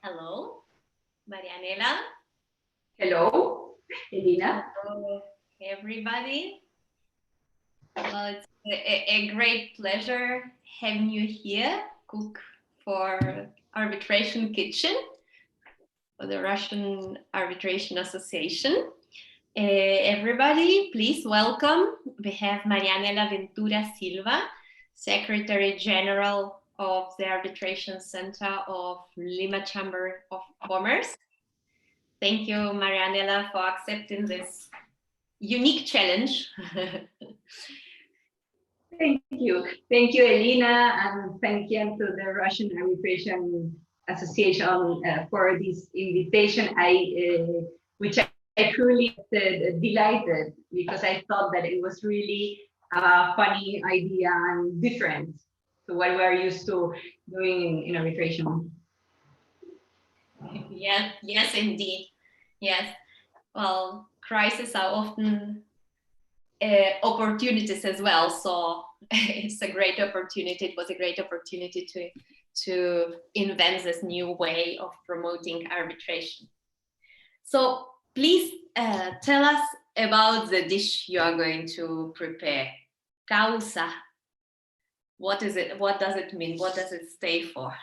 Hello, Marianella. Hello, Elena. Hello, everybody. Well, it's a great pleasure having you here, cook for ArbitRAAtion Kitchen, for the Russian Arbitration Association. Everybody, please welcome. We have Marianella Ventura Silva, Secretary General of the Arbitration Center of Lima Chamber of Commerce. Thank you, Marianella, for accepting this unique challenge. Thank you, Elena, and thank you to the Russian Arbitration Association for this invitation. Which I truly delighted because I thought that it was really a funny idea and different to what we are used to doing in arbitration. Yes, indeed. Yes. Well, crises are often opportunities as well. So it's a great opportunity. It was a great opportunity to invent this new way of promoting arbitration. So please tell us about the dish you are going to prepare. Causa. What is it? What does it mean? What does it stay for?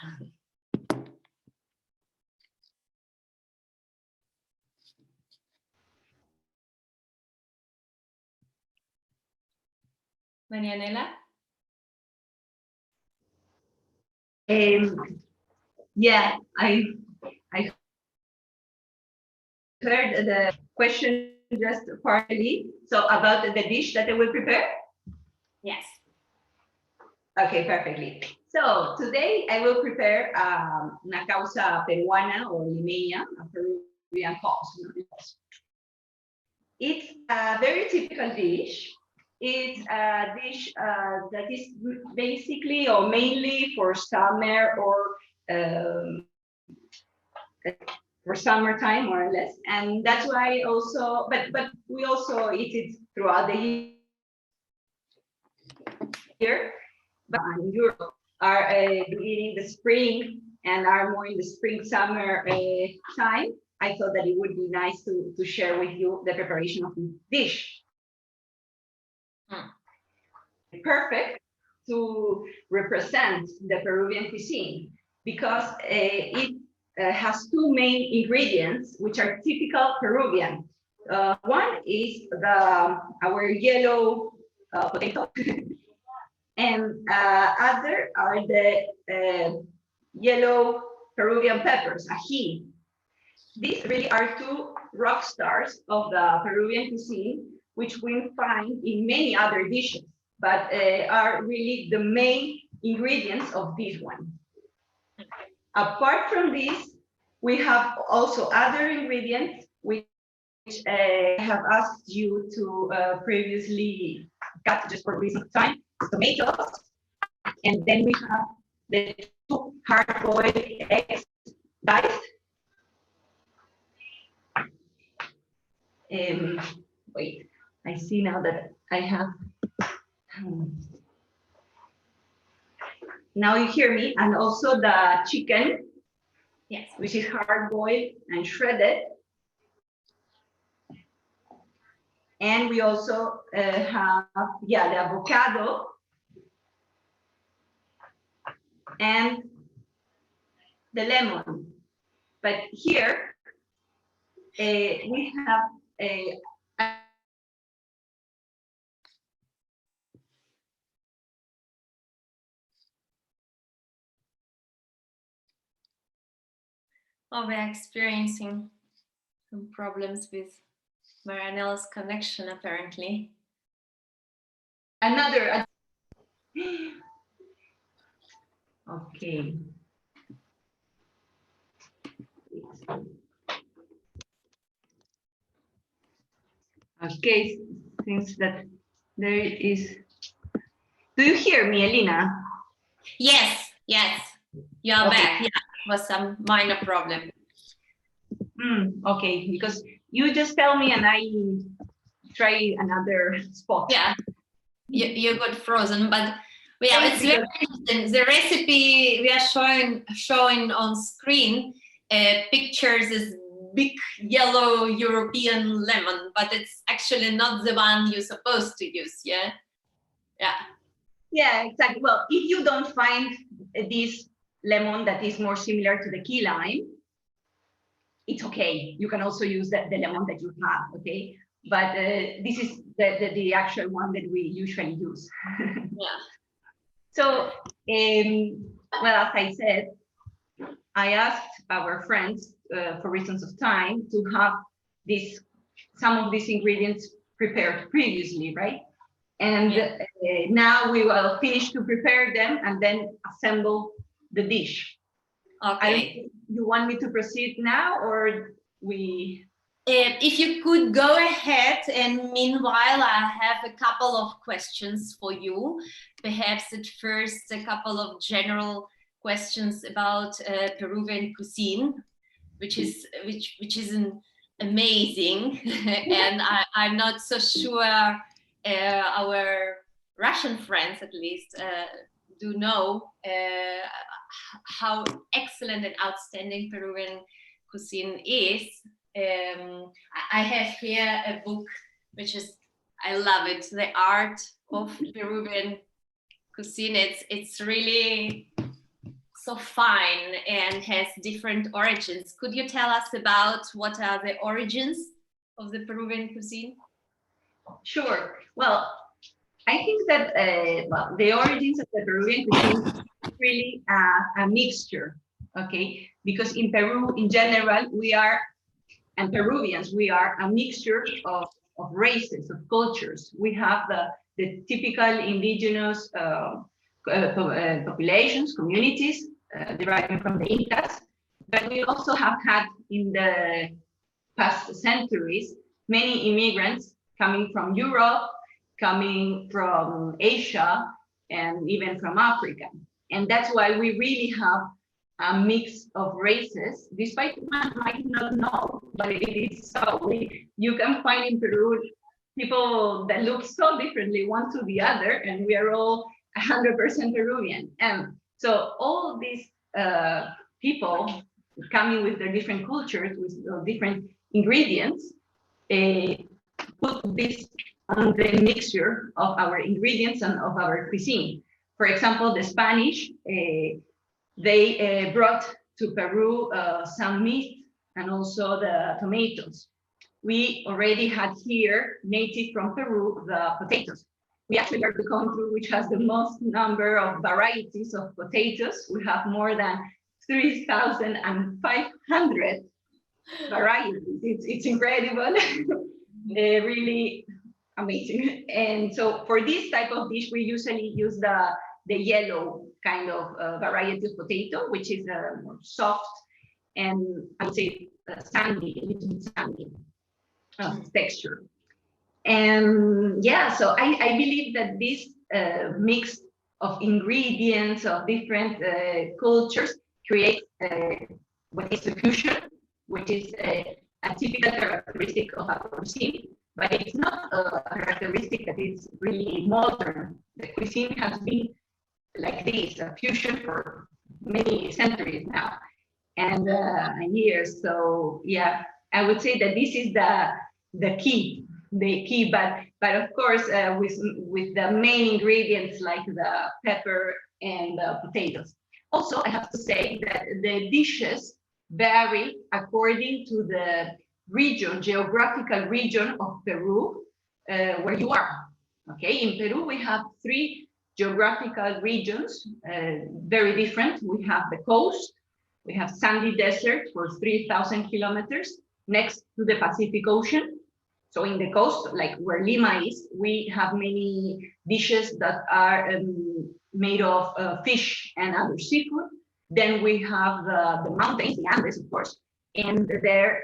Marianella? Yeah, I heard the question just partly. So about the dish that I will prepare? Yes. Okay, perfectly. So today I will prepare una causa peruana or limeña, a Peruvian causa. It's a very typical dish. It's a dish that is basically or mainly for summer or for summertime, more or less, and that's why also. But we also eat it throughout the year. But in Europe are beginning the spring and are more in the spring summer time. I thought that it would be nice to share with you the preparation of this dish. Perfect to represent the Peruvian cuisine because it has two main ingredients which are typical Peruvian. One is our yellow potato, and other are the yellow Peruvian peppers, ají. These really are two rock stars of the Peruvian cuisine, which we find in many other dishes, but are really the main ingredients of this one. Apart from this, we have also other ingredients which I have asked you to previously cut just for reason of time, tomatoes, and then we have the two hard-boiled eggs diced. Wait, I see now that I have. Now you hear me, and also the chicken, yes, which is hard-boiled and shredded. And we also have, the avocado and the lemon. But here we have a we're experiencing some problems with Marianella's connection, apparently. Another. Okay. Okay, since that there is. Do you hear me, Elena? Yes, you are back. Yeah, it was some minor problem. Okay, because you just tell me and I try another spot. Yeah, you got frozen, but yeah, it's very interesting. The recipe we are showing on screen pictures this big yellow European lemon, but it's actually not the one you're supposed to use. Yeah. Yeah, exactly. Well, if you don't find this lemon that is more similar to the key lime, it's okay. You can also use the lemon that you have, okay? But this is the actual one that we usually use. Yeah. So, well, as I said, I asked our friends, for reasons of time, to have some of these ingredients prepared previously, right? And now we will finish to prepare them and then assemble the dish. Okay. You want me to proceed now, or we? If you could go ahead, and meanwhile I have a couple of questions for you. Perhaps at first a couple of general questions about Peruvian cuisine, which is an amazing, and I'm not so sure our Russian friends at least do know how excellent and outstanding Peruvian cuisine is. I have here a book which is, I love it, The Art of Peruvian Cuisine. It's really so fine and has different origins. Could you tell us about what are the origins of the Peruvian cuisine? Sure. Well, I think that well, the origins of the Peruvian cuisine is really a mixture, okay? Because in Peru, in general, we are, and Peruvians, we are a mixture of races, of cultures. We have the typical indigenous populations, communities deriving from the Incas, but we also have had in the past centuries many immigrants coming from Europe, coming from Asia, and even from Africa. And that's why we really have a mix of races, despite one might not know, but it is so. You can find in Peru people that look so differently one to the other, and we are all 100% Peruvian. And so all these people coming with their different cultures, with different ingredients, put this on the mixture of our ingredients and of our cuisine. For example, the Spanish, they brought to Peru some meat and also the tomatoes. We already had here, native from Peru, the potatoes. We actually are the country which has the most number of varieties of potatoes. We have more than 3,500 varieties. It's incredible, really amazing. And so for this type of dish, we usually use the yellow kind of variety of potato, which is more soft and I would say sandy, a little bit sandy texture. And yeah, so I believe that this mix of ingredients of different cultures creates what is the fusion, which is a typical characteristic of our cuisine, but it's not a characteristic that is really modern. The cuisine has been like this, a fusion for many centuries now and years. So yeah, I would say that this is the key, but of course with the main ingredients like the pepper and the potatoes. Also, I have to say that the dishes vary according to the region, geographical region of Peru, where you are. Okay, in Peru we have 3 geographical regions, very different. We have the coast, we have sandy desert for 3,000 kilometers next to the Pacific Ocean. So in the coast, like where Lima is, we have many dishes that are made of fish and other seafood. Then we have the mountains, the Andes, of course. And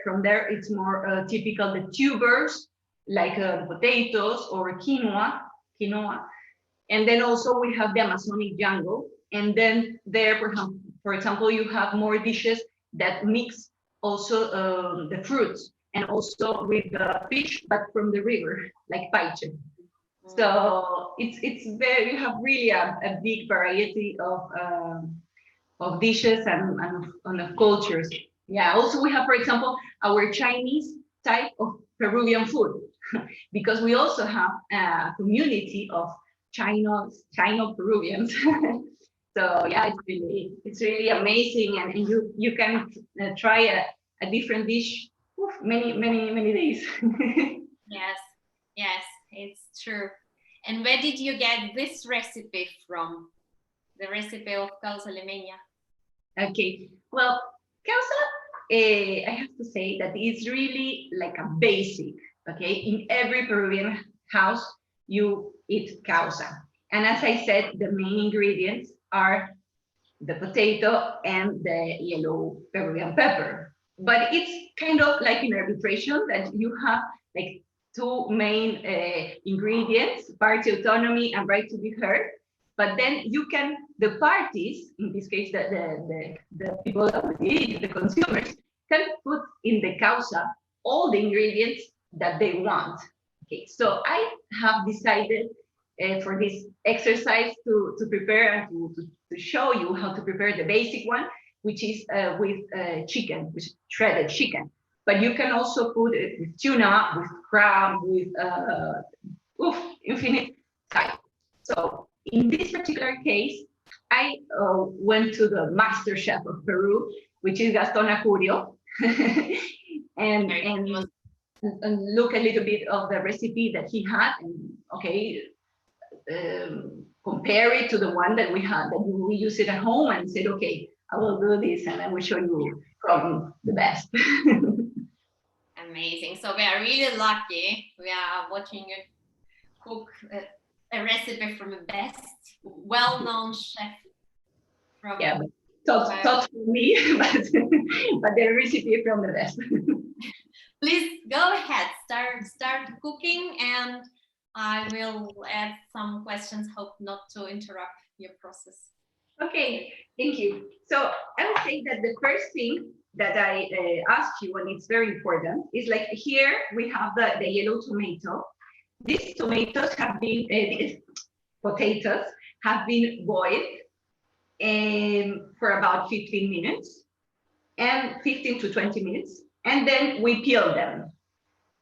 from there, it's more typical, the tubers, like potatoes or quinoa. And then also we have the Amazonic jungle. And then there, for example, you have more dishes that mix also the fruits and also with the fish, but from the river, like paiche. So it's very, you have really a big variety of dishes and of cultures. Yeah, also we have, for example, our Chinese type of Peruvian food, because we also have a community of Chino Peruvians. So yeah, it's really amazing, and you can try a different dish many days. Yes, yes, it's true. And where did you get this recipe from? The recipe of Causa Limeña? Okay, well, Causa, I have to say that it's really like a basic, okay? In every Peruvian house, you eat causa. And as I said, the main ingredients are the potato and the yellow Peruvian pepper. But it's kind of like in arbitration that you have like two main ingredients, party autonomy and right to be heard. But then you can, the parties, in this case, the people that we eat, the consumers, can put in the causa all the ingredients that they want. Okay, so I have decided for this exercise to prepare and to show you how to prepare the basic one, which is with chicken, with shredded chicken. But you can also put it with tuna, with crab, with infinite type. So in this particular case, I went to the master chef of Peru, which is Gaston Acurio, and look a little bit of the recipe that he had, and okay, compare it to the one that we had, that we use it at home, and said, okay, I will do this, and I will show you from the best. Amazing. So we are really lucky. We are watching you cook a recipe from the best well-known chef from taught for me, but the recipe from the best. Please go ahead, start cooking, and I will add some questions, hope not to interrupt your process. Okay, thank you. So I would say that the first thing that I asked you, and it's very important, is like here we have the yellow tomato. These tomatoes have been, these potatoes have been boiled for about 15 minutes, and 15 to 20 minutes, and then we peel them.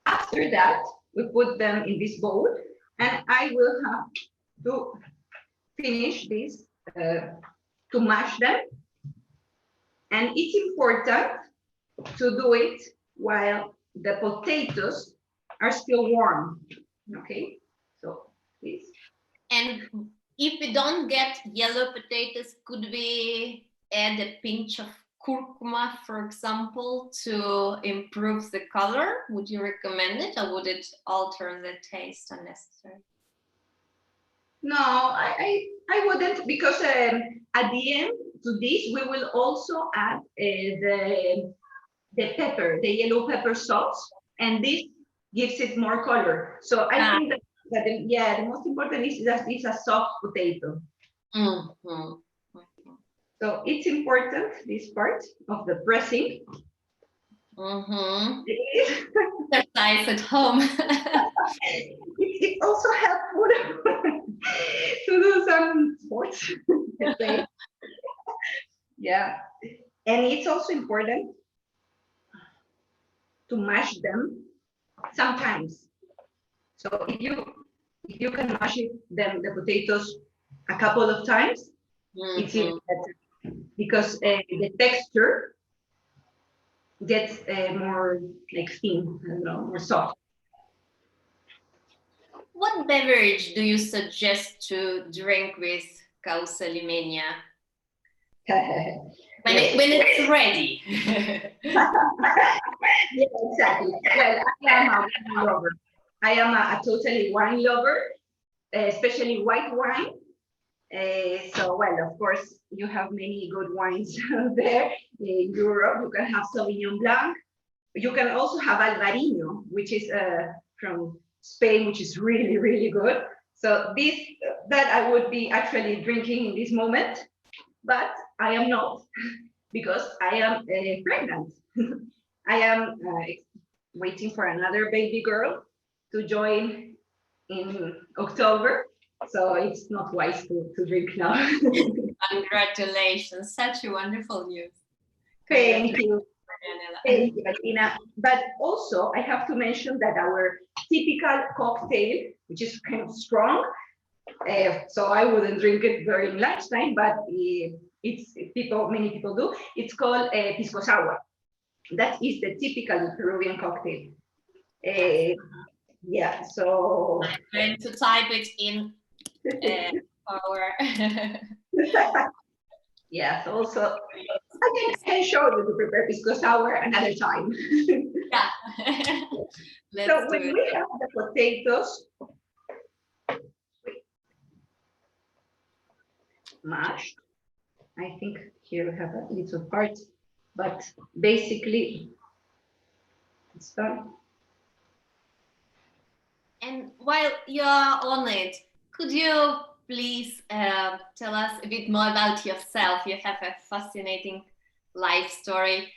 After that, we put them in this bowl, and I will have to finish this, to mash them. And it's important to do it while the potatoes are still warm. Okay, so please. And if we don't get yellow potatoes, could we add a pinch of curcuma, for example, to improve the color? Would you recommend it, or would it alter the taste unnecessarily? No, I wouldn't, because at the end to this, we will also add the pepper, the yellow pepper sauce, and this gives it more color. So I think that the most important is that it's a soft potato. Mm-hmm. So it's important, this part of the pressing. Mm-hmm. Exercise at home. It's also helpful to do some sports. Yeah, and it's also important to mash them sometimes. So if you can mash the potatoes a couple of times, it's even better, because the texture gets more like thin, more soft. What beverage do you suggest to drink with Causa Limeña? When it's ready. Yeah, exactly. Well, I am a wine lover. I am a totally wine lover, especially white wine. So, well, of course, you have many good wines there in Europe. You can have Sauvignon Blanc. You can also have Alvarinho, which is from Spain, which is really, really good. So that I would be actually drinking in this moment, but I am not, because I am pregnant. I am waiting for another baby girl to join in October. So it's not wise to drink now. Congratulations, such a wonderful news. Thank you. Thank you, Martina. But also, I have to mention that our typical cocktail, which is kind of strong, so I wouldn't drink it during lunchtime, but many people do. It's called pisco sour. That is the typical Peruvian cocktail. Yeah, so I'm going to type it in our. Yes, also I can show you to prepare pisco sour another time. Yeah. So when we have the potatoes mashed, I think here we have a little part, but basically it's done. And while you're on it, could you please tell us a bit more about yourself? You have a fascinating life story.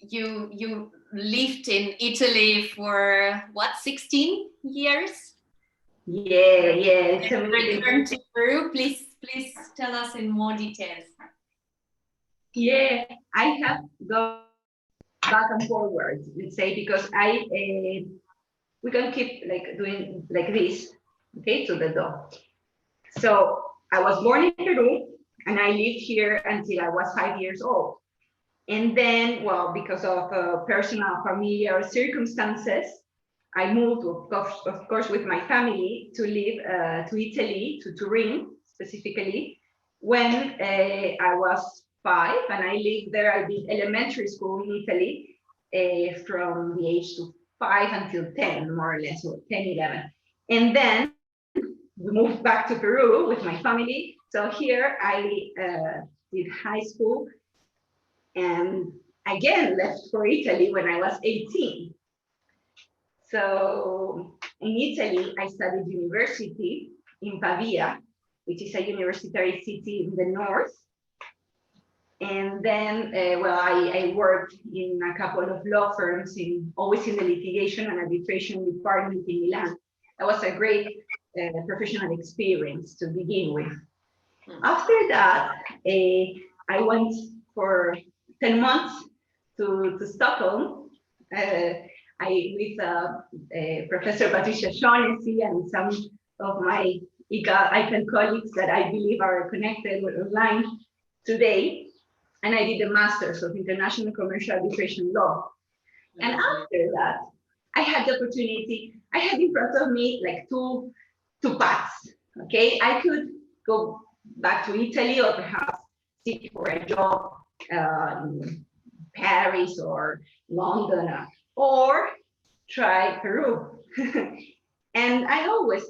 You lived in Italy for what, 16 years? Yeah. And returned to Peru. Please tell us in more details. Yeah, I have gone back and forward, let's say, because we can keep like doing like this, okay, to the dough. So I was born in Peru and I lived here until I was 5 years old. And then, well, because of personal familiar circumstances, I moved, of course, with my family to live to Italy, to Turin specifically, when I was 5, and I lived there. I did elementary school in Italy from the age to 5 until 10, more or less, so 10, 11. And then we moved back to Peru with my family. So here I did high school and again left for Italy when I was 18. So in Italy, I studied university in Pavia, which is a university city in the north. And then, well, I worked in a couple of law firms, always in the litigation and arbitration department in Milan. That was a great professional experience to begin with. After that, I went for 10 months to Stockholm. With Professor Patricia Shaughnessy and some of my ICANN colleagues that I believe are connected online today. And I did a master's of international commercial arbitration law. And after that, I had the opportunity, I had in front of me like two paths, okay? I could go back to Italy or perhaps seek for a job in Paris or London, or try Peru. And I always,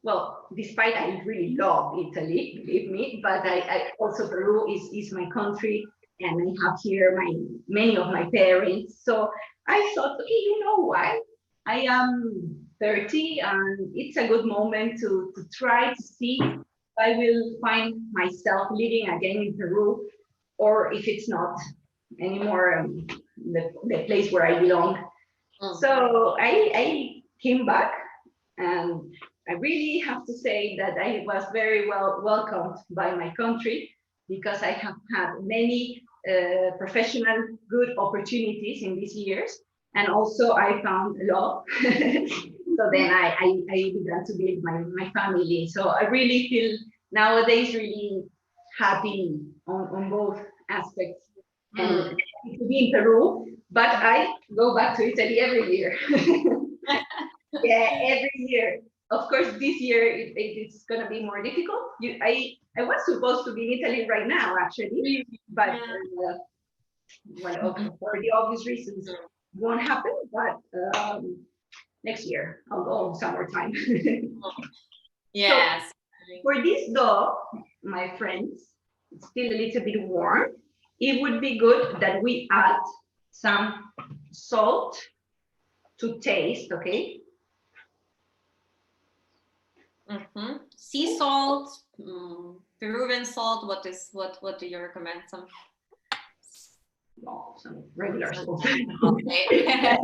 well, despite I really love Italy, believe me, but I also Peru is my country, and I have here many of my parents. So I thought, okay, you know what? I am 30, and it's a good moment to try to see if I will find myself living again in Peru, or if it's not anymore the place where I belong. So I came back, and I really have to say that I was very well welcomed by my country, because I have had many professional good opportunities in these years, and also I found law. So then I began to build my family. So I really feel nowadays really happy on both aspects. And to be in Peru, but I go back to Italy every year. Yeah, every year. Of course, this year it's going to be more difficult. I was supposed to be in Italy right now, actually, but well, for the obvious reasons, it won't happen. But next year I'll go summertime. Yes. So for this dough, my friends, it's still a little bit warm. It would be good that we add some salt to taste, okay? Sea salt, Peruvian salt. What do you recommend? Some Regular salt. Okay.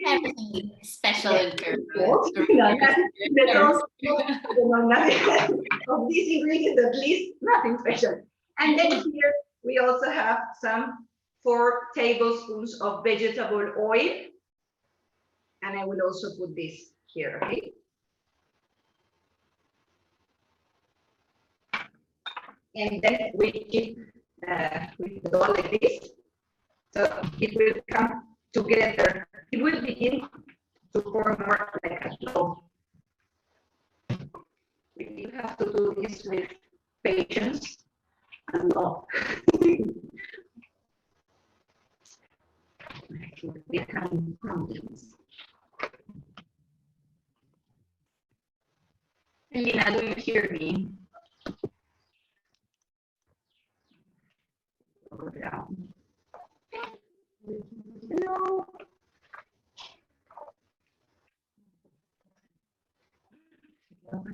Everything special in Peru. Of these ingredients, at least nothing special. And then here We also have some 4 tablespoons of vegetable oil. And I will also put this here, okay? And then we keep with the dough like this. So it will come together. It will begin to form more like a dough. You have to do this with patience and love. Become problems. Lina, do you hear me? Go down. No. What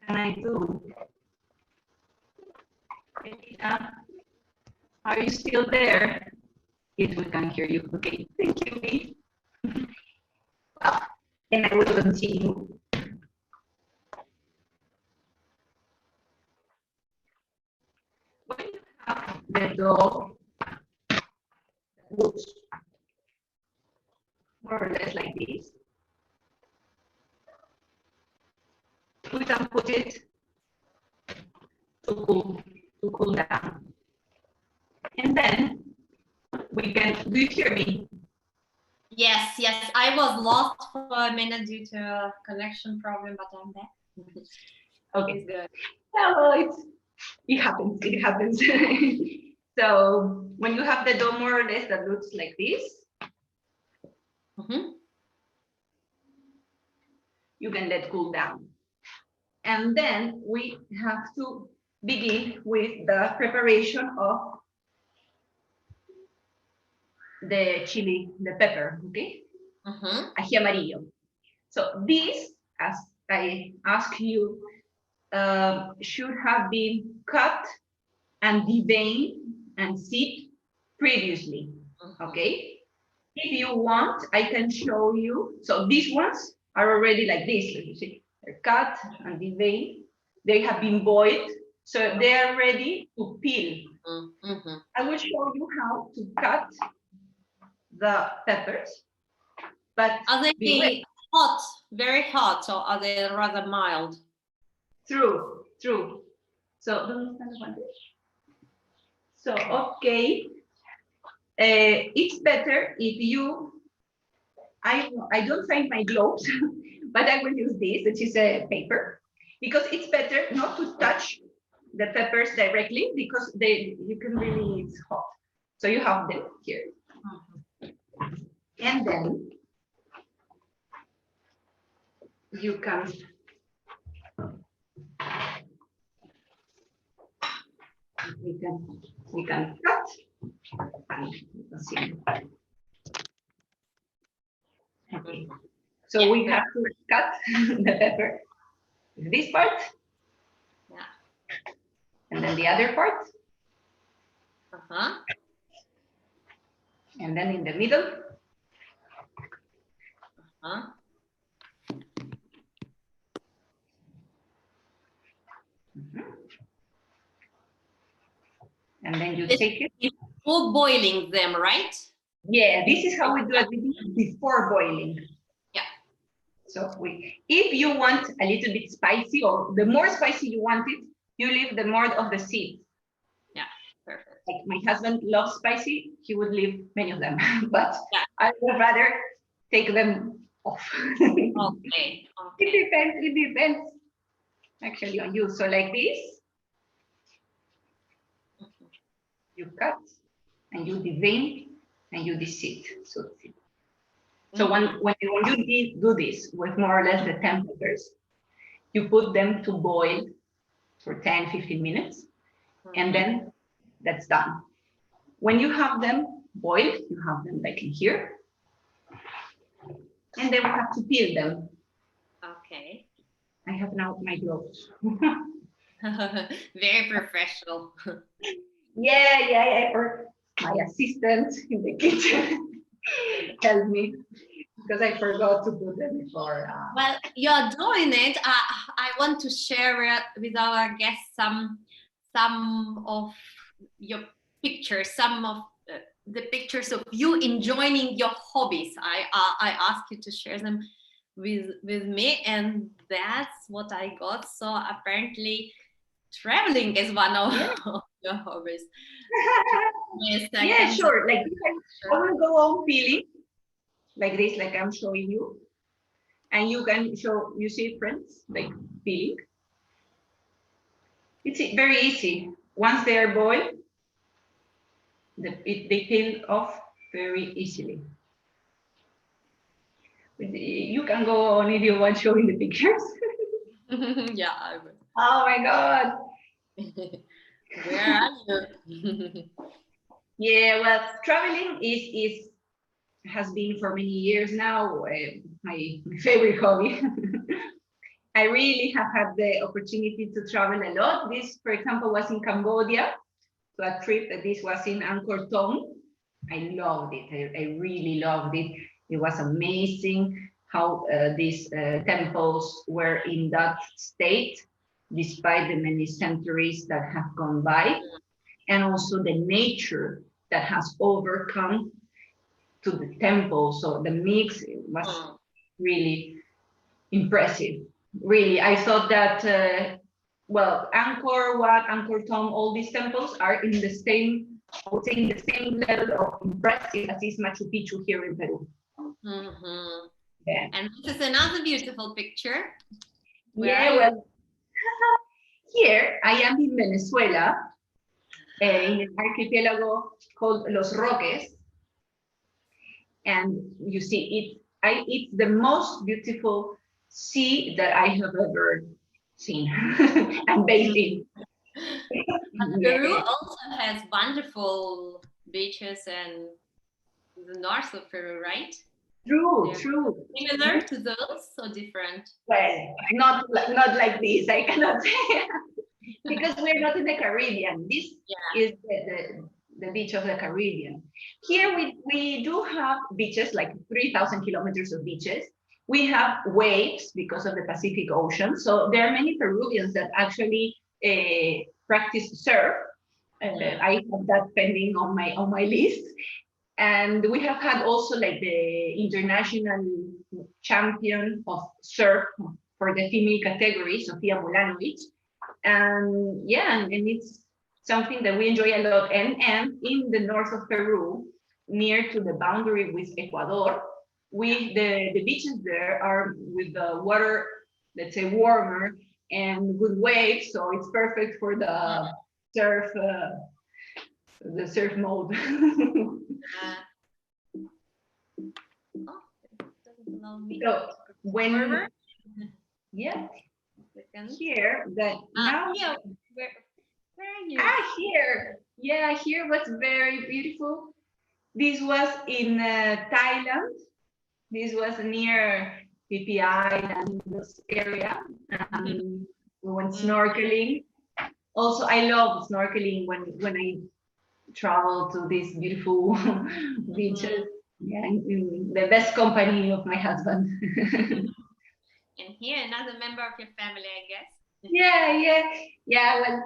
can I do? Lina, are you still there? Yes, we can hear you. Okay, thank you, Lee. Well, and I will continue. When you have the dough that looks more or less like this, we can put it to cool down. And then we can, do you hear me? Yes, yes, I was lost for a minute due to a connection problem, but I'm back. Okay, It's good. hello, it happens, it happens. So when you have the dough more or less that looks like this, you can let cool down. And then we have to begin with the preparation of the chili, the pepper, okay? Ají amarillo. So this, as I asked you, should have been cut and deveined and sieved previously, okay? If you want, I can show you. So these ones are already like this, you see, they're cut and deveined. They have been boiled, so they are ready to peel. I will show you how to cut the peppers, but are they hot, very hot, or are they rather mild? True. So, okay, it's better if you, I don't find my gloves, but I will use this, which is a paper, because it's better not to touch the peppers directly, because you can really, it's hot. So you have them here. And then you can we can cut and you can see. Okay. So we have to cut the pepper. This part. Yeah. And then the other part. And then in the middle. And then you take it. Before boiling them, right? Yeah, this is how we do it before boiling. Yeah. So if you want a little bit spicy, or the more spicy you want it, you leave the more of the seeds. Yeah, perfect. Like my husband loves spicy, he would leave many of them, but yeah. I would rather take them off. Okay. It depends actually on you. So like this, you cut and you devein and you deseed. So when you do this with more or less the 10 peppers, you put them to boil for 10-15 minutes, and then that's done. When you have them boiled, you have them like in here, and then we have to peel them. Okay. I have now my gloves. Very professional. Yeah, for my assistant in the kitchen help me. because I forgot to put them before. Well, you're doing it. I want to share with our guests some of your pictures, some of the pictures of you enjoying your hobbies. I asked you to share them with me, and that's what I got. So apparently traveling is one of your hobbies. Yeah, sure. Like I will go on peeling like this, like I'm showing you, and you can show, you see, friends, like peeling. It's very easy. Once they are boiled, they peel off very easily. You can go on if you want showing the pictures. Yeah, I will. Oh my God. Where are you? Yeah, well, traveling has been for many years now my favorite hobby. I really have had the opportunity to travel a lot. This, for example, was in Cambodia, to a trip that this was in Angkor Thom. I loved it. I really loved it. It was amazing how these temples were in that state, despite the many centuries that have gone by, and also the nature that has overcome to the temple. So the mix was really impressive. Really, I thought that, well, Angkor Wat, Angkor Thom, all these temples are in the same, I would say, in the same level of impressive as is Machu Picchu here in Peru. Mm-hmm. Yeah. And this is another beautiful picture. Yeah, well, here I am in Venezuela, in an archipelago called Los Roques. And you see, it's the most beautiful sea that I have ever seen and based in. Peru also has wonderful beaches, and the north of Peru, right? True, They're true. similar to those, so different. Well, not like this, I cannot say. Because we're not in the Caribbean. This is the beach of the Caribbean. Here we do have beaches, like 3,000 kilometers of beaches. We have waves because of the Pacific Ocean. So there are many Peruvians that actually practice surf. I have that pending on my list. And we have had also like the international champion of surf for the female category, Sofia Mulanovic. And yeah, and it's something that we enjoy a lot. And in the north of Peru, near to the boundary with Ecuador, the beaches there are with the water, let's say, warmer and good waves, so it's perfect for the surf mode. So when here that now where are you? Here was very beautiful. This was in Thailand. This was near Phi Island, this area. We went snorkeling. Also, I love snorkeling when I travel to these beautiful beaches. Yeah, in the best company of my husband. And here, another member of your family, I guess. Yeah. Well,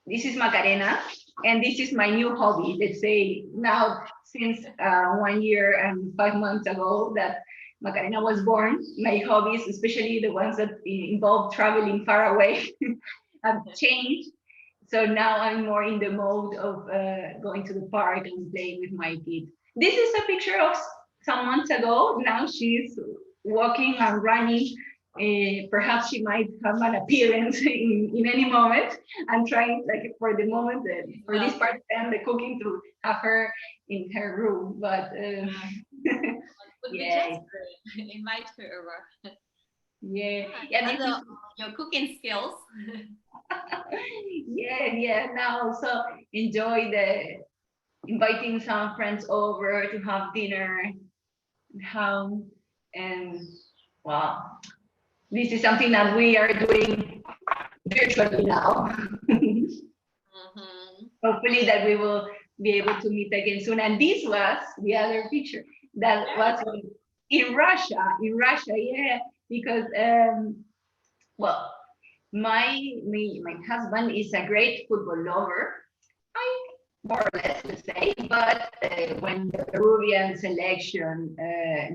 this is Macarena, and this is my new hobby. Let's say now, since 1 year and 5 months ago that Macarena was born, my hobbies, especially the ones that involve traveling far away, have changed. So now I'm more in the mode of going to the park and playing with my kids. This is a picture of some months ago. Now she's walking and running. Perhaps she might have an appearance in any moment. I'm trying, like, for the moment, for this part and the cooking, to have her in her room. But yeah, invite her over. Yeah. Your cooking skills. Yeah. Now also enjoy inviting some friends over to have dinner at home, and wow, this is something that we are doing virtually now. Hopefully that we will be able to meet again soon. And this was the other picture. That was in Russia, yeah, because well, my husband is a great football lover. I more or less let's say, but when the Peruvian selection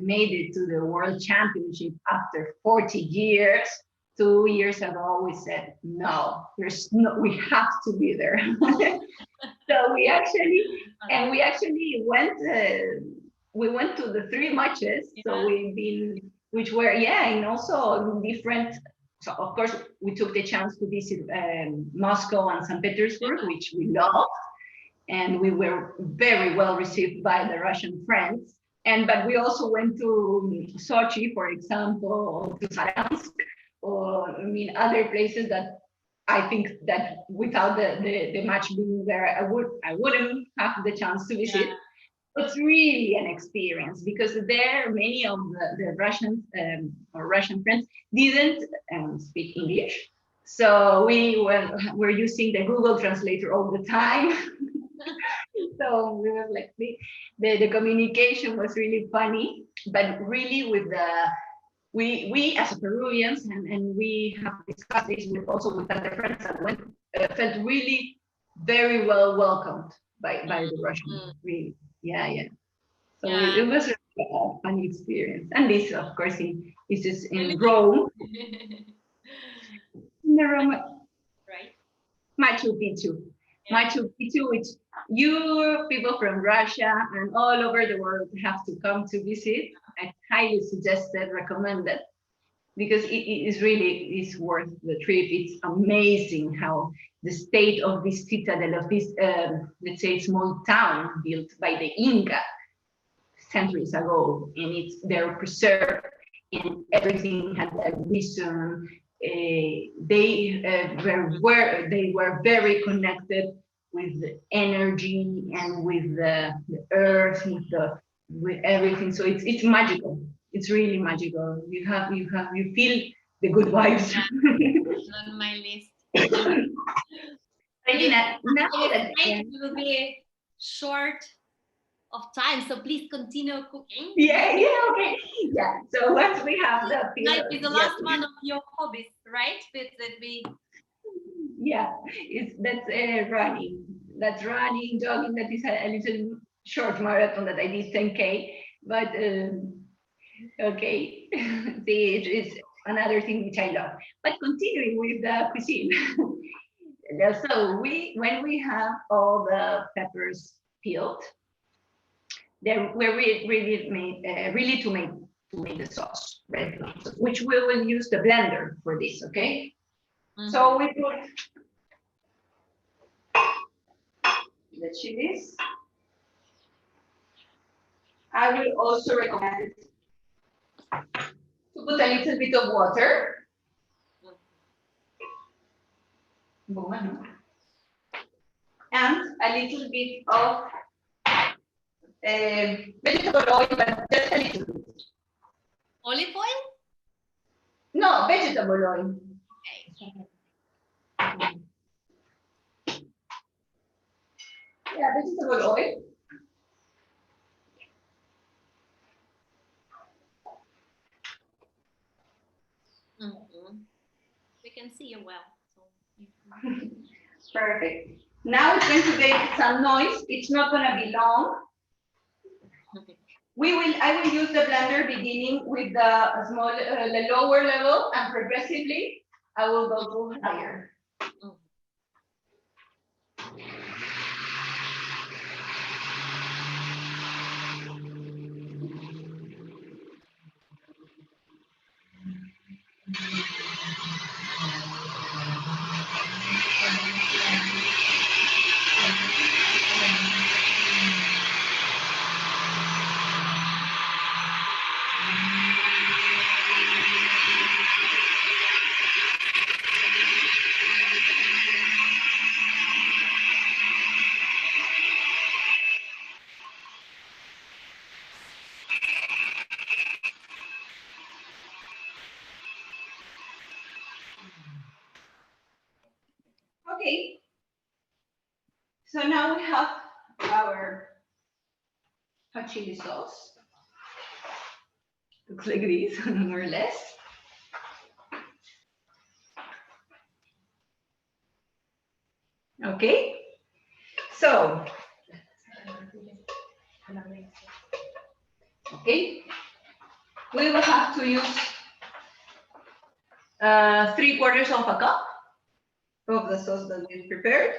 made it to the World Championship after 40 years, 2 years ago, we said no, we have to be there. So we actually went. We went to the 3 matches, so we've been, which were and also different. So of course we took the chance to visit Moscow and St. Petersburg, which we loved, and we were very well received by the Russian friends. But we also went to Sochi, for example, to Saransk, or other places that I think that without the match being there, I wouldn't have the chance to visit. It's really an experience because there many of the Russians or Russian friends didn't speak English, so we were using the Google Translator all the time. So we were like the communication was really funny, but really with the we as Peruvians and we have discussed this also with other friends that went felt really very well welcomed by the Russians. Really. So it was a fun experience. And this, of course, is just in Rome. In the Rome, right? Machu Picchu. Machu Picchu, which you people from Russia and all over the world have to come to visit. I highly recommend it, because it is really worth the trip. It's amazing how the state of this citadel, of this, let's say, small town built by the Inca centuries ago, and they're preserved, and everything had a reason. They were very connected with the energy and with the earth, with everything. So it's magical. It's really magical. You feel the good vibes. It's on my list. It will be short of time, so please continue cooking. Okay. So once we have the It's the last one of your hobbies, right? That's running. That's running, jogging. That is a little short marathon that I did 10K. But okay, it's another thing which I love. But continuing with the cuisine. So when we have all the peppers peeled, then we're really to make the sauce, red sauce, which we will use the blender for this, okay? So we put the chilies. I will also recommend to put a little bit of water. And a little bit of vegetable oil, but just a little bit. Olive oil? No, vegetable oil. Okay. Yeah, vegetable oil. We can see you well. So. Perfect. Now it's going to make some noise. It's not going to be long. I will use the blender beginning with the lower level, and progressively I will go to higher. Okay. So now we have our hot chili sauce. Looks like this, more or less. Okay, so, okay, we will have to use 3/4 of a cup of the sauce that we prepared.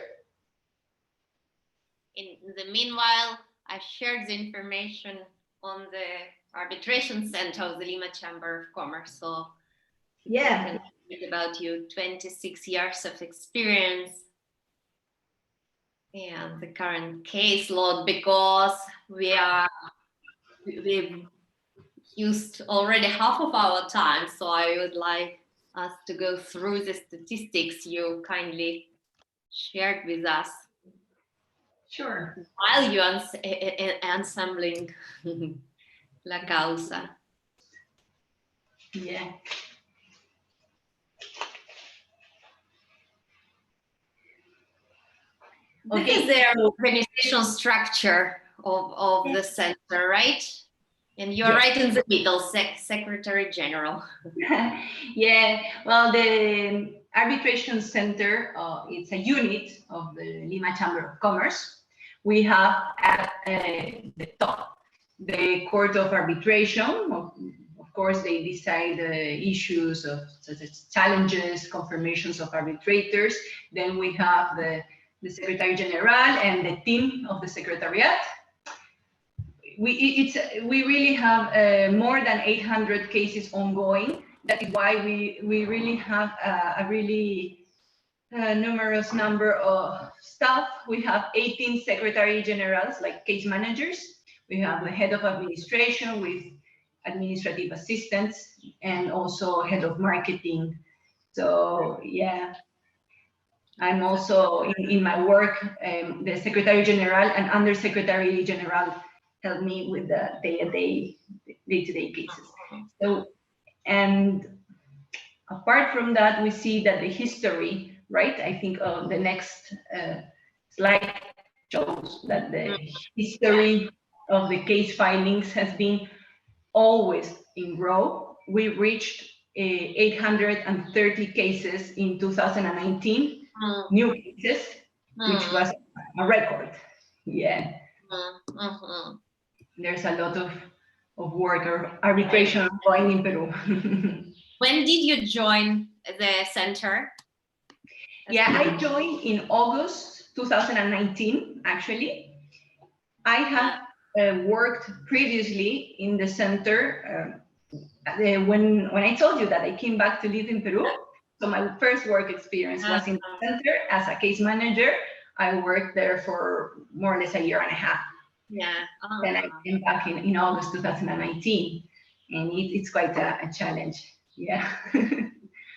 In the meanwhile, I shared the information on the Arbitration Center of the Lima Chamber of Commerce. So yeah, about you, 26 years of experience and the current caseload, because we've used already half of our time. So I would like us to go through the statistics you kindly shared with us. Sure. While you're ensembling La Causa. Yeah. Okay. This is the organizational structure of the center, right? And you're right in the middle, Secretary General. Yeah, well, the Arbitration Center, it's a unit of the Lima Chamber of Commerce. We have at the top the Court of Arbitration. Of course, they decide the issues of such as challenges, confirmations of arbitrators. Then we have the Secretary General and the team of the Secretariat. We really have more than 800 cases ongoing. That is why we really have a really numerous number of staff. We have 18 secretary generals, like case managers. We have the head of administration with administrative assistants and also head of marketing. So yeah, I'm also in my work, the secretary general and under secretary general help me with the day-to-day cases. So, and apart from that, we see that the history, right? I think the next slide shows that the history of the case filings has been always in growth. We reached 830 cases in 2019, new cases, which was a record. Yeah. There's a lot of work or arbitration going in Peru. When did you join the center? Yeah, I joined in August 2019, actually. I have worked previously in the center when I told you that I came back to live in Peru. So my first work experience was in the center as a case manager. I worked there for more or less a year and a half. Yeah. Then I came back in August 2019, and it's quite a challenge. Yeah.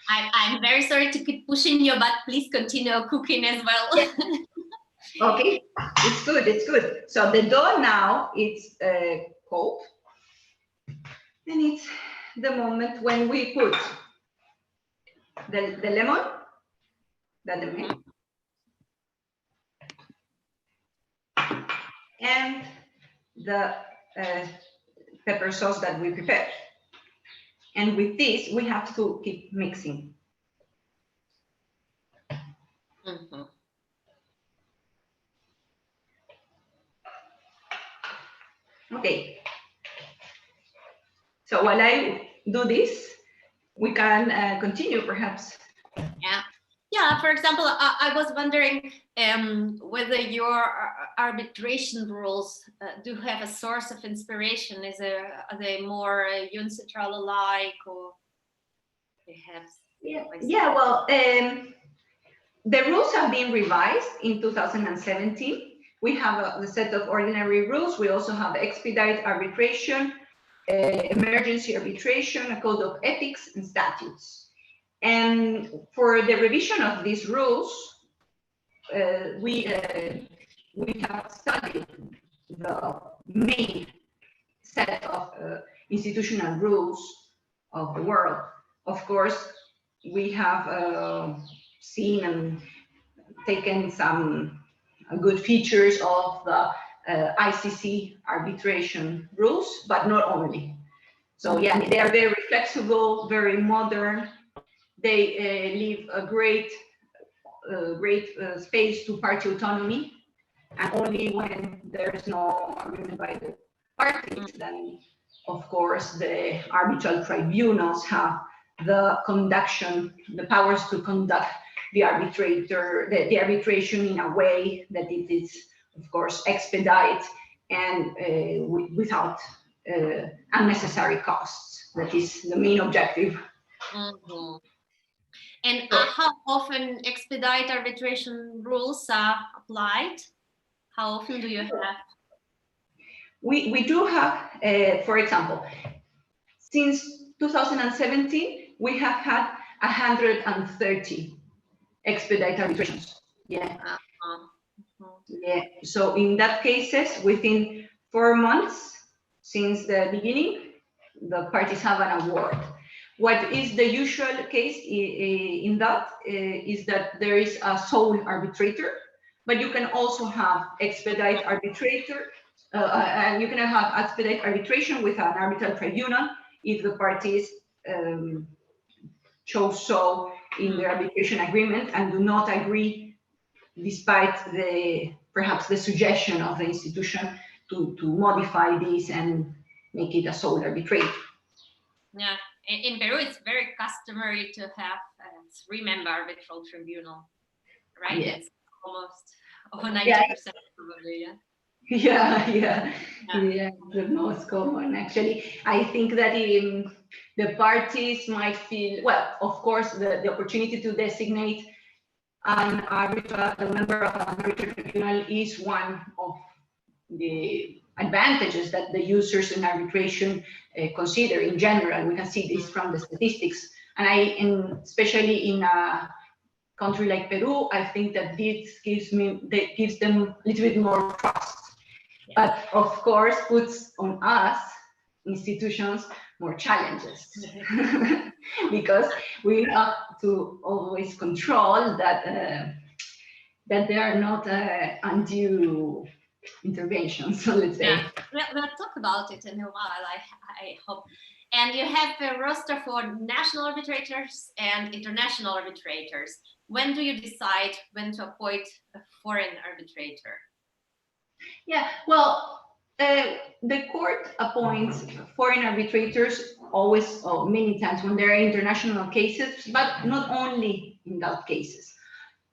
I'm very sorry to keep pushing you, but please continue cooking as well. Okay, it's good, it's good. So the dough now, it's cold, and it's the moment when we put the lemon, and the pepper sauce that we prepared. And with this, we have to keep mixing. Okay. So while I do this, we can continue perhaps. Yeah, for example, I was wondering whether your arbitration rules do have a source of inspiration. Are they more UNCITRAL alike, or perhaps? Yeah, well, the rules have been revised in 2017. We have a set of ordinary rules. We also have expedite arbitration, emergency arbitration, a code of ethics and statutes. And for the revision of these rules, we have studied the main set of institutional rules of the world. Of course, we have seen and taken some good features of the ICC arbitration rules, but not only. So yeah, they are very flexible, very modern. They leave a great space to party autonomy, and only when there is no agreement by the parties, then of course the arbitral tribunals have the powers to conduct the arbitration in a way that it is, of course, expedite and without unnecessary costs. That is the main objective. Mm-hmm. And how often expedite arbitration rules are applied? How often do you have? We do have, for example, since 2017, we have had 130 expedite arbitrations. Yeah. Yeah. So in that cases, within 4 months since the beginning, the parties have an award. What is the usual case in that is that there is a sole arbitrator, but you can also have expedite arbitrator, and you can have expedite arbitration with an arbitral tribunal if the parties chose so in their arbitration agreement and do not agree, despite perhaps the suggestion of the institution to modify this and make it a sole arbitrator. Yeah, in Peru, it's very customary to have a 3-member arbitral tribunal, right? Yeah. It's almost over 90% probably, yeah. Yeah, the most common actually. I think that the parties might feel, well, of course, the opportunity to designate an arbitral, a member of an arbitral tribunal is one of the advantages that the users in arbitration consider in general. We can see this from the statistics, and especially in a country like Peru, I think that this gives them a little bit more trust. But of course, puts on us institutions more challenges because we have to always control that there are not undue interventions. So let's say. Yeah. We'll talk about it in a while, I hope. And you have a roster for national arbitrators and international arbitrators. When do you decide when to appoint a foreign arbitrator? Yeah, well, the court appoints foreign arbitrators always, many times when there are international cases, but not only in that cases.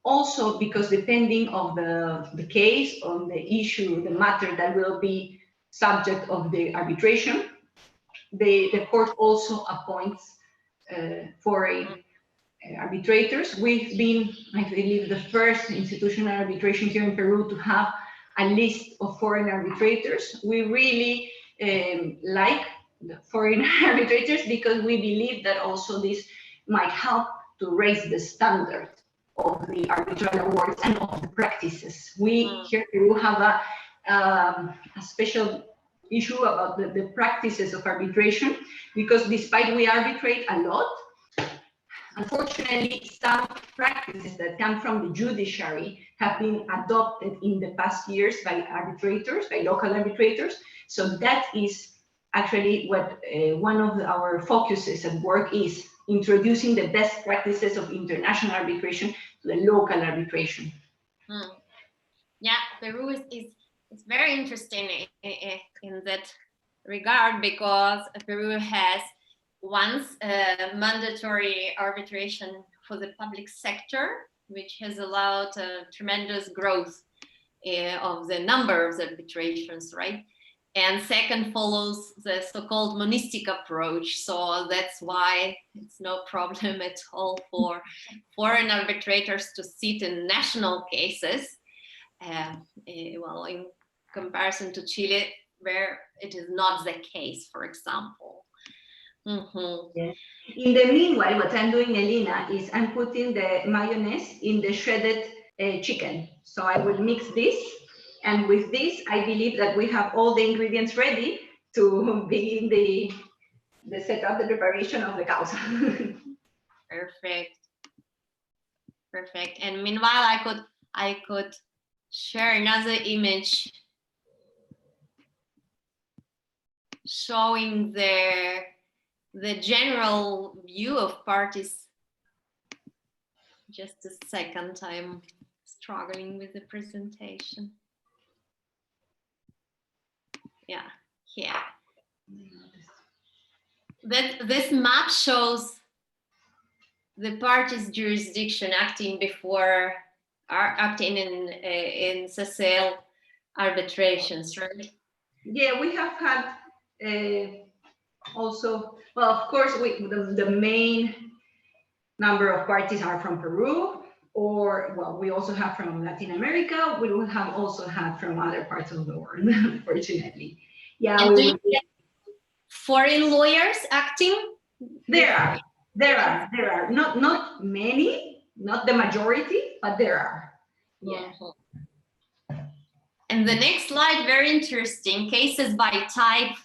Also because depending of the case, on the issue, the matter that will be subject of the arbitration, the court also appoints foreign arbitrators. We've been, I believe, the first institutional arbitration here in Peru to have a list of foreign arbitrators. We really like the foreign arbitrators because we believe that also this might help to raise the standard of the arbitral awards and of the practices. We here in Peru have a special issue about the practices of arbitration, because despite we arbitrate a lot, unfortunately, some practices that come from the judiciary have been adopted in the past years by arbitrators, by local arbitrators. So that is actually what one of our focuses at work is, introducing the best practices of international arbitration to the local arbitration. Yeah, Peru is very interesting in that regard, because Peru has once mandatory arbitration for the public sector, which has allowed tremendous growth of the number of arbitrations, right? And second follows the so-called monistic approach. So that's why it's no problem at all for foreign arbitrators to sit in national cases. Well, in comparison to Chile, where it is not the case, for example. Yeah. In the meanwhile, what I'm doing, Elena, is I'm putting the mayonnaise in the shredded chicken. So I will mix this. And with this, I believe that we have all the ingredients ready to begin the setup, the preparation of the causa. Perfect. And meanwhile, I could share another image showing the the general view of parties. Just a second, I'm struggling with the presentation. Yeah, here. This map shows the parties' jurisdiction acting before acting in CCL arbitrations, right? Yeah, we have had also, well, of course, the main number of parties are from Peru, or, well, we also have from Latin America. We will have also had from other parts of the world, unfortunately. Yeah, and do you get foreign lawyers acting? There are not many, not the majority, but there are. Yeah. And the next slide, very interesting, cases by type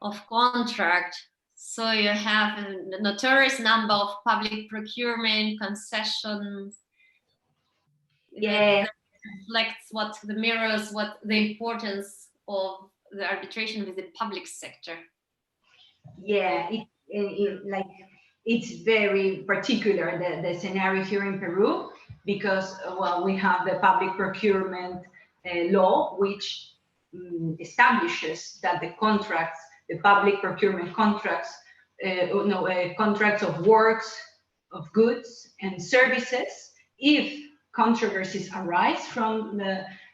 of contract. So you have a notorious number of public procurement, concessions. Yeah. That reflects what mirrors what the importance of the arbitration with the public sector. Yeah, it's very particular, the scenario here in Peru, because, well, we have the public procurement law, which establishes that the contracts, the public procurement contracts, contracts of works, of goods and services, if controversies arise from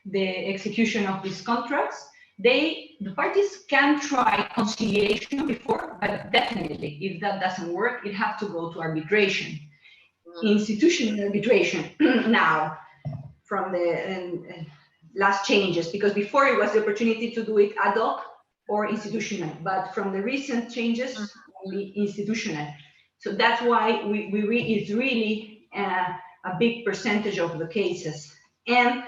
the execution of these contracts, the parties can try conciliation before, but definitely, if that doesn't work, it has to go to arbitration, institutional arbitration. Now, from the last changes, because before it was the opportunity to do it ad hoc or institutional, but from the recent changes, only institutional. So that's why it's really a big percentage of the cases, and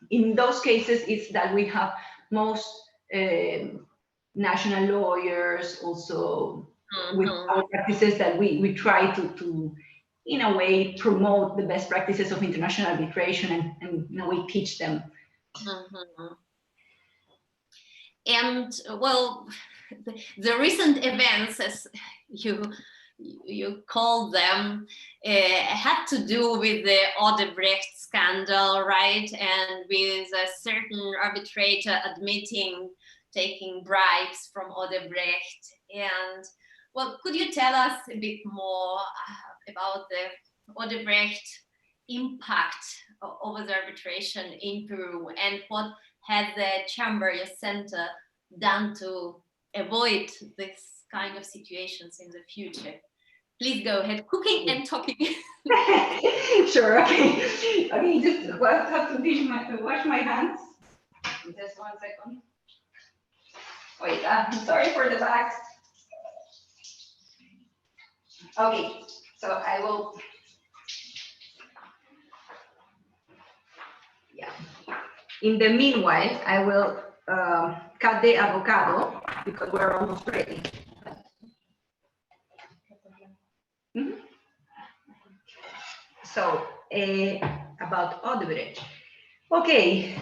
in those cases, it's that we have most national lawyers also with our practices that we try to in a way promote the best practices of international arbitration, and we teach them. And well, the recent events, as you call them, had to do with the Odebrecht scandal, right? And with a certain arbitrator admitting taking bribes from Odebrecht. And well, could you tell us a bit more about the Odebrecht impact over the arbitration in Peru, and what has the chamber, your center, done to avoid this kind of situations in the future? Please go ahead, cooking and talking. Sure, okay. Okay, just have to wash my hands. Just 1 second. Wait, I'm sorry for the bags. Okay, so I will. Yeah. In the meanwhile, I will cut the avocado because we're almost ready. So about Odebrecht. Okay,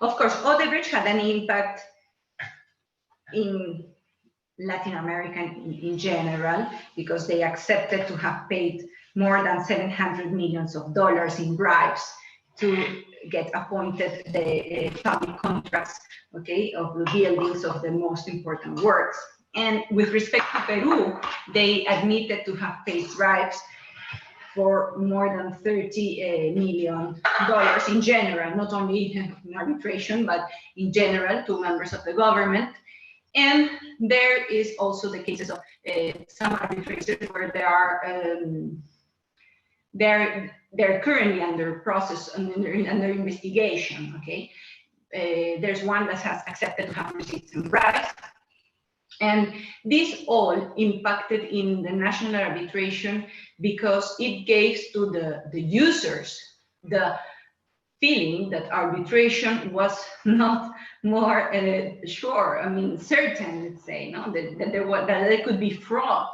of course, Odebrecht had an impact in Latin America in general, because they accepted to have paid more than $700 million in bribes to get appointed the public contracts, okay, of the buildings of the most important works. And with respect to Peru, they admitted to have paid bribes for more than $30 million in general, not only in arbitration, but in general to members of the government. And there is also the cases of some arbitrators where they're currently under process, under investigation. Okay, there's one that has accepted to have received some bribes, and this all impacted in the national arbitration because it gave to the users the feeling that arbitration was not more sure, I mean, certain, let's say, no? that there could be fraud.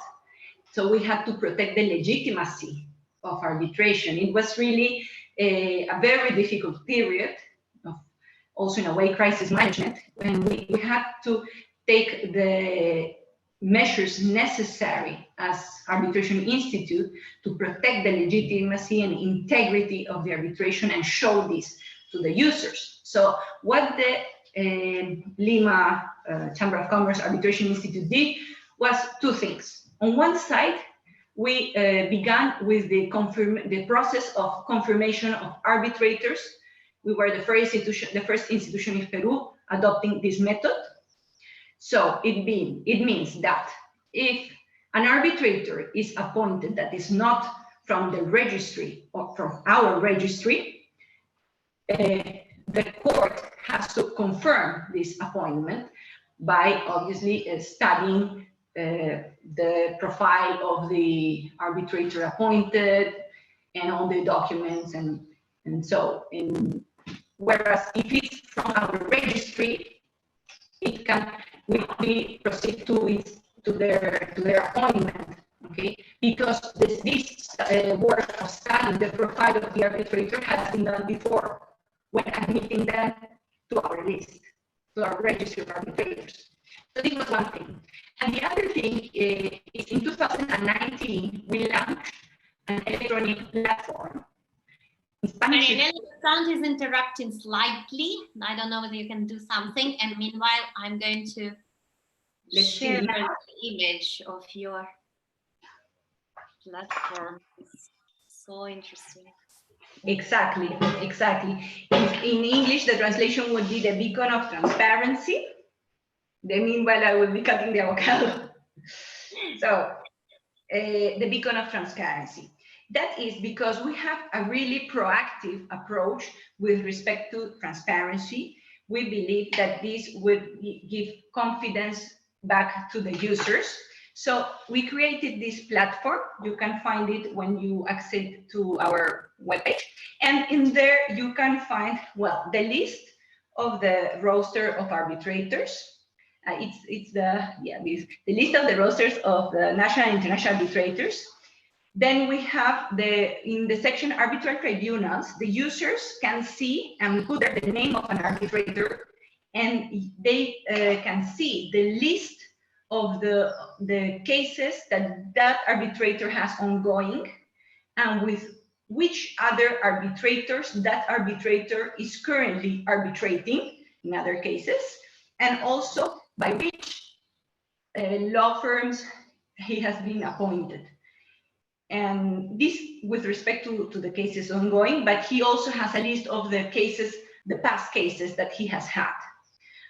So we had to protect the legitimacy of arbitration. It was really a very difficult period also in a way crisis management, when we had to take the measures necessary as Arbitration Institute to protect the legitimacy and integrity of the arbitration and show this to the users. So what the Lima Chamber of Commerce Arbitration Institute did was two things. On one side, we began with the process of confirmation of arbitrators. We were the first institution in Peru adopting this method. So it means that if an arbitrator is appointed that is not from the registry or from our registry, the court has to confirm this appointment by obviously studying the profile of the arbitrator appointed and all the documents and so. Whereas if it's from our registry, it can we proceed to their appointment, okay? Because this work of studying the profile of the arbitrator has been done before when admitting them to our list, to our registry of arbitrators. So this was one thing. And the other thing is in 2019, we launched an electronic platform. Marianella, the sound is interrupting slightly. I don't know whether you can do something. And meanwhile, I'm going to share the image of your platform. It's so interesting. Exactly. In English, the translation would be the beacon of transparency. Then meanwhile, I will be cutting the avocado. So, the beacon of transparency. That is because we have a really proactive approach with respect to transparency. We believe that this would give confidence back to the users. So we created this platform. You can find it when you access to our webpage. And in there, you can find, well, the list of the roster of arbitrators. It's the list of the rosters of the national and international arbitrators. Then we have in the section arbitral tribunals, the users can see and put there the name of an arbitrator, and they can see the list of the cases that arbitrator has ongoing, and with which other arbitrators that arbitrator is currently arbitrating in other cases, and also by which law firms he has been appointed. And this with respect to the cases ongoing, but he also has a list of the cases, the past cases that he has had.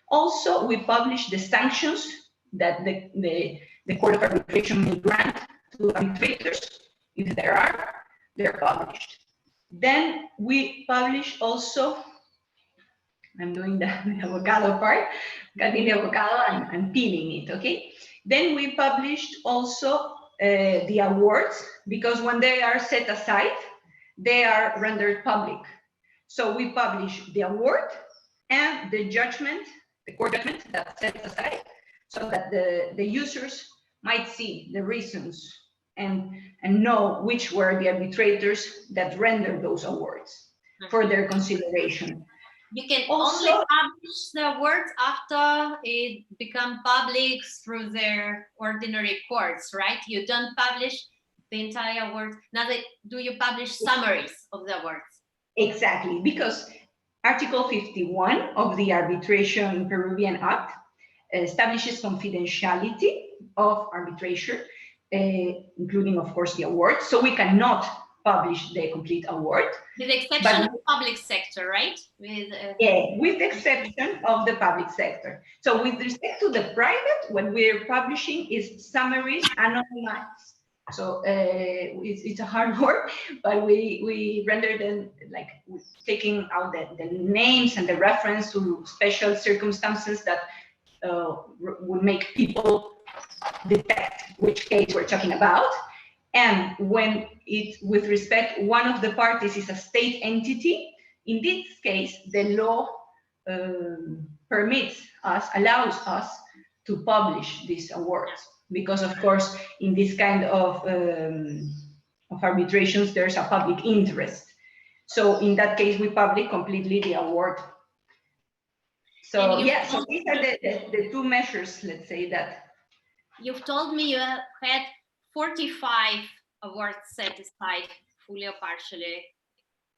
Also, we publish the sanctions that the Court of Arbitration may grant to arbitrators. If there are, they're published. Then we publish also, I'm doing the avocado part, cutting the avocado and peeling it, okay? Then we published also the awards, because when they are set aside, they are rendered public. So we publish the award and the judgment, the court judgment that's set aside, so that the users might see the reasons and know which were the arbitrators that rendered those awards for their consideration. You can also only publish the awards after it becomes public through their ordinary courts, right? You don't publish the entire awards. Now, do you publish summaries of the awards? Exactly, because Article 51 of the Arbitration Peruvian Act establishes confidentiality of arbitration, including, of course, the award. So we cannot publish the complete award. With the exception of the public sector, right? With the exception of the public sector. So with respect to the private, what we're publishing is summaries anonymized. So it's a hard work, but we render them like taking out the names and the reference to special circumstances that would make people detect which case we're talking about. And when it's with respect, one of the parties is a state entity, in this case, the law allows us to publish these awards. Because of course, in this kind of arbitrations, there's a public interest. So in that case, we publish completely the award So yeah, so these are the two measures, let's say that. You've told me you have had 45 awards set aside, fully or partially.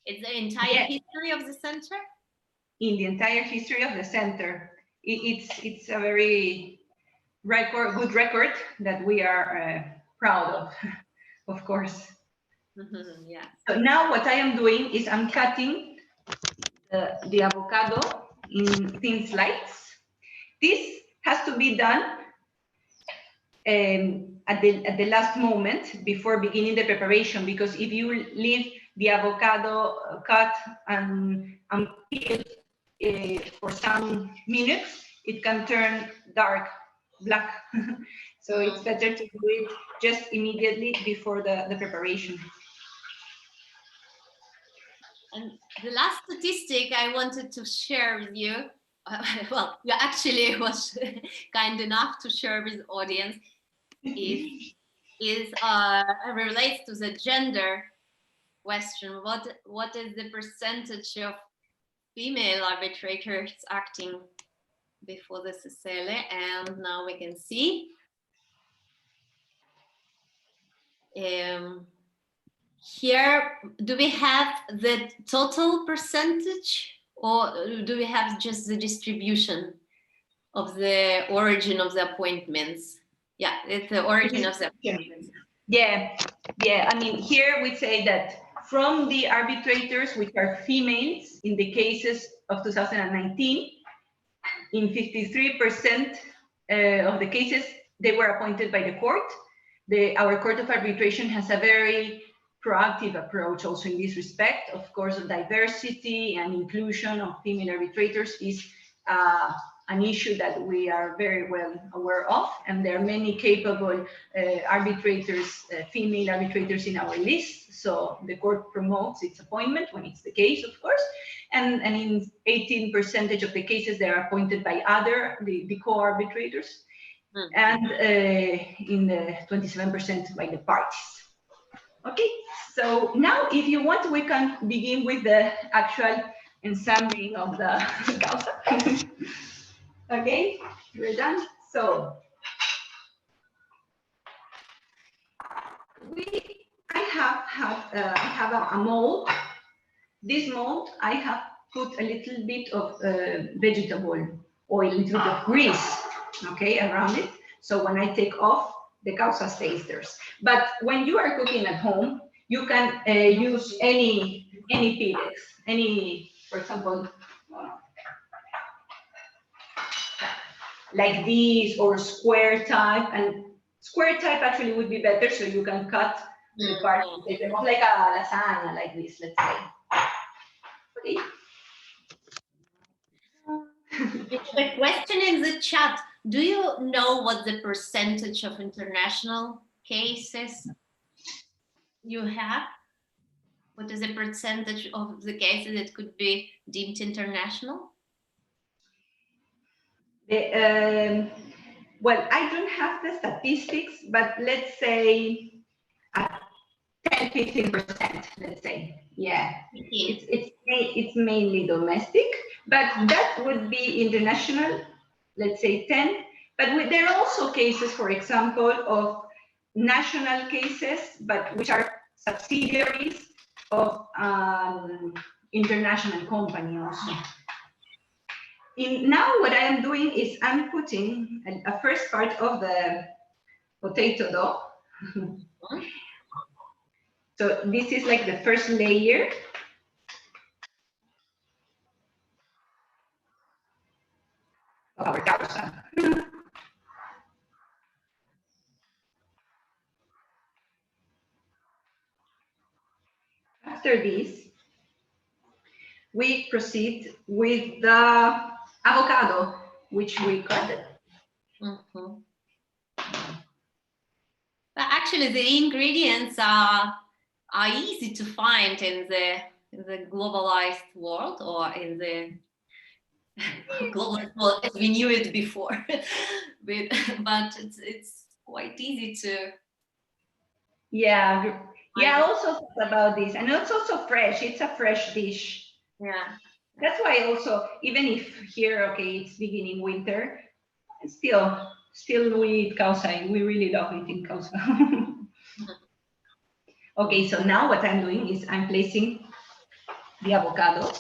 It's the entire history of the center? In the entire history of the center. It's a very good record that we are proud of course. Yeah. So now what I am doing is I'm cutting the avocado in thin slices. This has to be done at the last moment before beginning the preparation, because if you leave the avocado cut and peeled for some minutes, it can turn dark, black. So it's better to do it just immediately before the preparation. And the last statistic I wanted to share with you, well, you actually was kind enough to share with the audience, relates to the gender question. What is the percentage of female arbitrators acting before the CCL? And now we can see. Here, do we have the total percentage, or do we have just the distribution of the origin of the appointments? Yeah, it's the origin of the appointments. Yeah. I mean, here we say that from the arbitrators, which are females in the cases of 2019, in 53% of the cases, they were appointed by the court. Our Court of Arbitration has a very proactive approach also in this respect. Of course, diversity and inclusion of female arbitrators is an issue that we are very well aware of, and there are many capable arbitrators, female arbitrators in our list. So the court promotes its appointment when it's the case, of course. And in 18% of the cases, they are appointed by the co-arbitrators, and in the 27% by the parties. Okay, so now if you want, we can begin with the actual ensambling of the causa. Okay, we're done. So I have a mold. This mold, I have put a little bit of vegetable oil, a little bit of grease, okay, around it. So when I take off, the causa stays there. But when you are cooking at home, you can use any pirex, for example, like this, or square type. And square type actually would be better, so you can cut the part like a lasagna, like this, let's say. Okay. The question in the chat, do you know what the percentage of international cases you have? What is the percentage of the cases that could be deemed international? Well, I don't have the statistics, but let's say 10–15%, let's say. Yeah, it's mainly domestic, but that would be international, let's say 10. But there are also cases, for example, of national cases, but which are subsidiaries of international company also. Now what I am doing is I'm putting a first part of the potato dough. So this is like the first layer. Of our causa. After this, we proceed with the avocado, which we cut it. But actually, the ingredients are easy to find in the globalized world, or in the globalized world as we knew it before. but it's quite easy to. Yeah. I also thought about this, and it's also fresh. It's a fresh dish. Yeah. That's why also, even if here, okay, it's beginning winter, still we eat causa, and we really love eating causa. Okay, so now what I'm doing is I'm placing the avocado.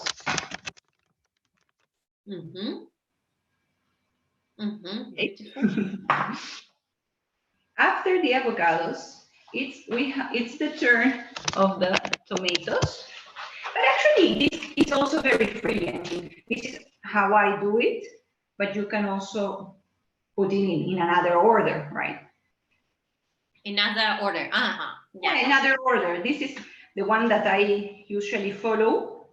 Beautiful. After the avocados, it's the turn of the tomatoes. But actually, this is also very free. I mean, this is how I do it, but you can also put it in another order, right? Another order. Yeah, another order. This is the one that I usually follow.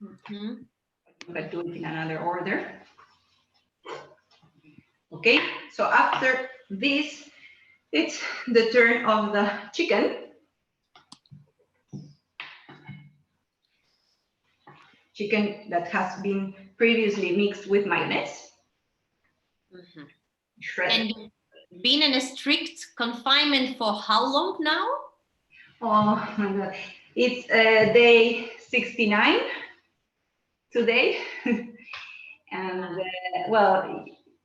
You can do it in another order. Okay, so after this, it's the turn of the chicken. Chicken that has been previously mixed with mayonnaise. And been in a strict confinement for how long now? Oh my God, it's day 69 today. And well,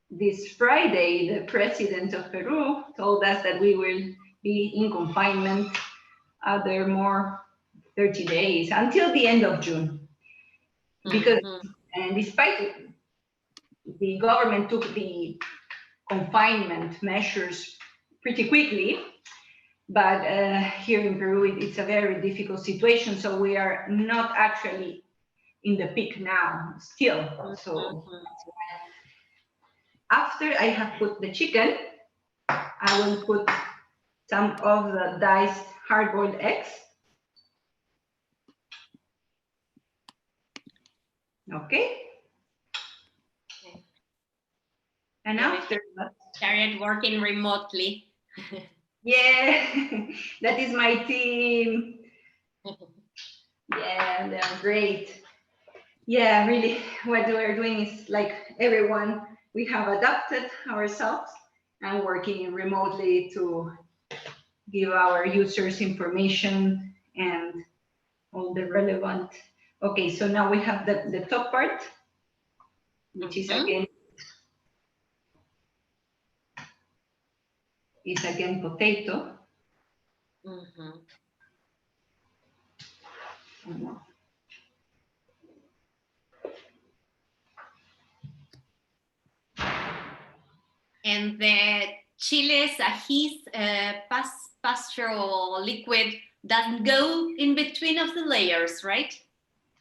this Friday, the president of Peru told us that we will be in confinement other more 30 days until the end of June. Because and despite the government took the confinement measures pretty quickly, but here in Peru, it's a very difficult situation. So we are not actually in the peak now still. So after I have put the chicken, I will put some of the diced hard-boiled eggs. Okay. And after that, started working remotely. Yeah, that is my team. Yeah, they're great. Yeah, really, what we're doing is like everyone, we have adapted ourselves and working remotely to give our users information and all the relevant. Okay, so now we have the top part, which is again potato. And the chiles, ajís, pastoral liquid doesn't go in between of the layers, right?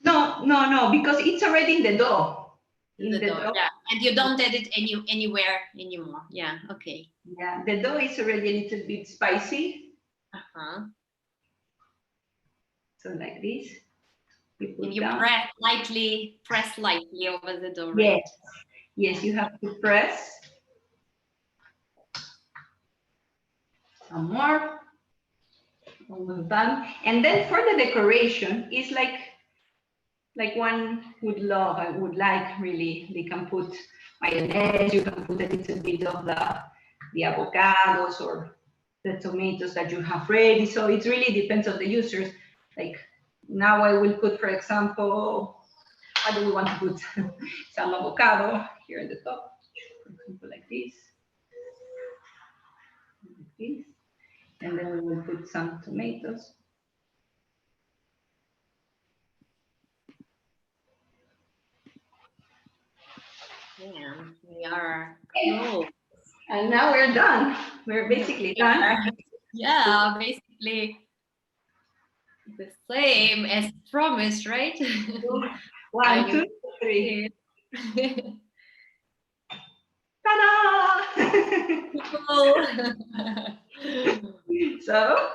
No, because it's already in the dough. In the dough. Yeah, and you don't add it anywhere anymore. Yeah, okay. Yeah, the dough is already a little bit spicy. So like this. You press lightly over the dough, right? Yes, you have to press. Some more. Almost done. And then for the decoration, it's like one would love, I would like really, they can put mayonnaise, you can put a little bit of the avocados or the tomatoes that you have ready. So it really depends on the users. Like now I will put, for example, how do we want to put some avocado here at the top, for example, like this. Like this. And then we will put some tomatoes. Yeah, we are close. And now we're done. We're basically done. Yeah, basically the same as promised, right? 1, 2, 3. Ta-da! So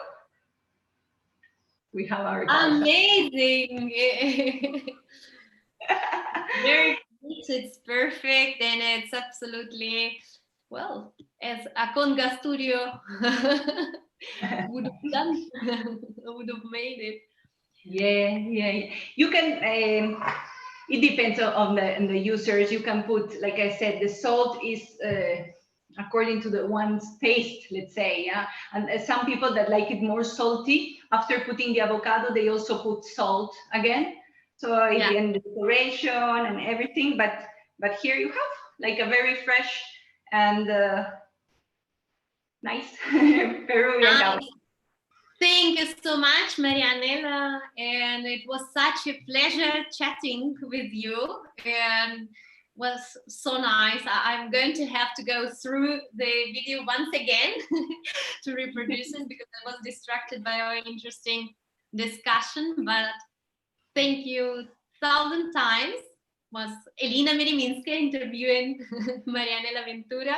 we have our amazing. Very good. It's perfect, and it's absolutely well as a conga studio would have done. Would have made it. Yeah. You can. It depends on the users. You can put, like I said, the salt is according to the one's taste, let's say. Yeah, and some people that like it more salty, after putting the avocado, they also put salt again. So Yeah. in decoration and everything, but here you have like a very fresh and nice Peruvian causa. Thank you so much, Marianella, and it was such a pleasure chatting with you, and was so nice. I'm going to have to go through the video once again to reproduce it because I was distracted by our interesting discussion, but thank you 1,000 times. Was Elina Miriminska interviewing Marianella Ventura.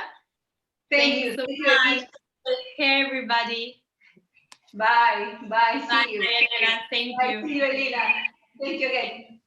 Thank you so Thank much. you. Take care, everybody. Bye. Bye. Bye, See you. Marianella. Thank Bye. you. See you, Elina. Thank you again.